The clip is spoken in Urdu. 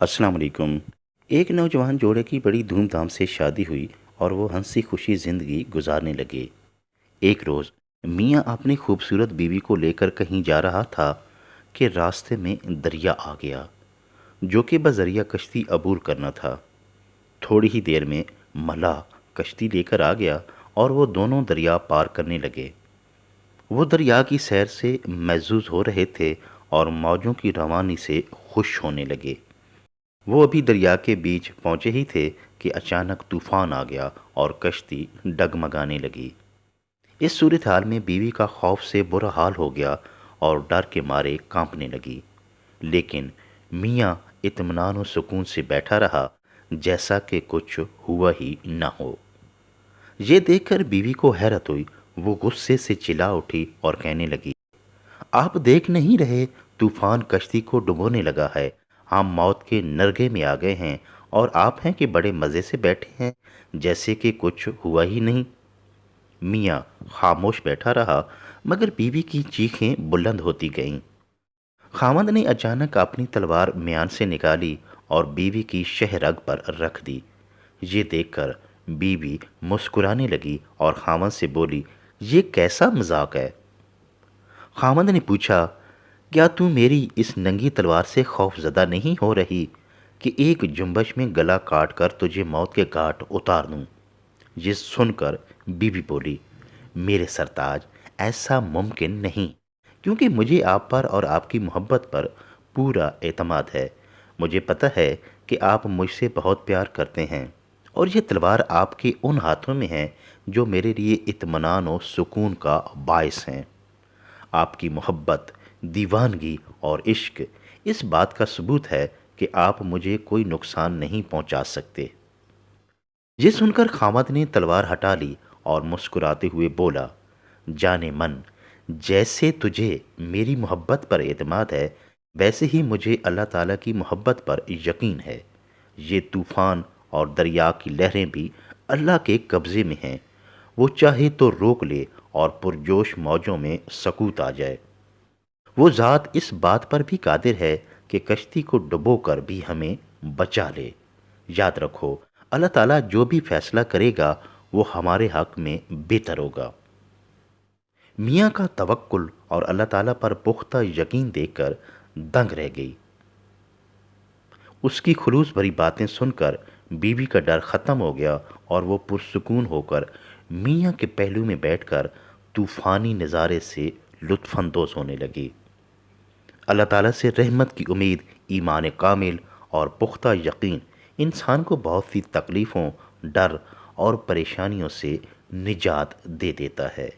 السلام علیکم۔ ایک نوجوان جوڑے کی بڑی دھوم دھام سے شادی ہوئی اور وہ ہنسی خوشی زندگی گزارنے لگے۔ ایک روز میاں اپنی خوبصورت بیوی کو لے کر کہیں جا رہا تھا کہ راستے میں دریا آ گیا جو کہ بذریعہ کشتی عبور کرنا تھا۔ تھوڑی ہی دیر میں ملاح کشتی لے کر آ گیا اور وہ دونوں دریا پار کرنے لگے۔ وہ دریا کی سیر سے محظوظ ہو رہے تھے اور موجوں کی روانی سے خوش ہونے لگے۔ وہ ابھی دریا کے بیچ پہنچے ہی تھے کہ اچانک طوفان آ گیا اور کشتی ڈگمگانے لگی۔ اس صورتحال میں بیوی کا خوف سے برا حال ہو گیا اور ڈر کے مارے کانپنے لگی، لیکن میاں اطمینان و سکون سے بیٹھا رہا جیسا کہ کچھ ہوا ہی نہ ہو۔ یہ دیکھ کر بیوی کو حیرت ہوئی۔ وہ غصے سے چلا اٹھی اور کہنے لگی، آپ دیکھ نہیں رہے طوفان کشتی کو ڈبونے لگا ہے، ہم موت کے نرگے میں آ گئے ہیں اور آپ ہیں کہ بڑے مزے سے بیٹھے ہیں جیسے کہ کچھ ہوا ہی نہیں۔ میاں خاموش بیٹھا رہا مگر بیوی کی چیخیں بلند ہوتی گئیں۔ خاوند نے اچانک اپنی تلوار میان سے نکالی اور بیوی کی شہ رگ پر رکھ دی۔ یہ دیکھ کر بیوی مسکرانے لگی اور خاوند سے بولی، یہ کیسا مذاق ہے؟ خاوند نے پوچھا، کیا تو میری اس ننگی تلوار سے خوف زدہ نہیں ہو رہی کہ ایک جنبش میں گلا کاٹ کر تجھے موت کے گھاٹ اتار دوں؟ یہ سن کر بیوی بولی، میرے سرتاج ایسا ممکن نہیں، کیونکہ مجھے آپ پر اور آپ کی محبت پر پورا اعتماد ہے۔ مجھے پتہ ہے کہ آپ مجھ سے بہت پیار کرتے ہیں اور یہ تلوار آپ کے ان ہاتھوں میں ہے جو میرے لیے اطمینان و سکون کا باعث ہیں۔ آپ کی محبت، دیوانگی اور عشق اس بات کا ثبوت ہے کہ آپ مجھے کوئی نقصان نہیں پہنچا سکتے۔ یہ سن کر خاوند نے تلوار ہٹا لی اور مسکراتے ہوئے بولا، جانے من، جیسے تجھے میری محبت پر اعتماد ہے ویسے ہی مجھے اللہ تعالیٰ کی محبت پر یقین ہے۔ یہ طوفان اور دریا کی لہریں بھی اللہ کے قبضے میں ہیں، وہ چاہے تو روک لے اور پرجوش موجوں میں سکوت آ جائے۔ وہ ذات اس بات پر بھی قادر ہے کہ کشتی کو ڈبو کر بھی ہمیں بچا لے۔ یاد رکھو، اللہ تعالیٰ جو بھی فیصلہ کرے گا وہ ہمارے حق میں بہتر ہوگا۔ میاں کا توکل اور اللہ تعالیٰ پر پختہ یقین دیکھ کر دنگ رہ گئی۔ اس کی خلوص بھری باتیں سن کر بیوی کا ڈر ختم ہو گیا اور وہ پرسکون ہو کر میاں کے پہلو میں بیٹھ کر طوفانی نظارے سے لطف اندوز ہونے لگی۔ اللہ تعالیٰ سے رحمت کی امید، ایمان کامل اور پختہ یقین انسان کو بہت سی تکلیفوں، ڈر اور پریشانیوں سے نجات دے دیتا ہے۔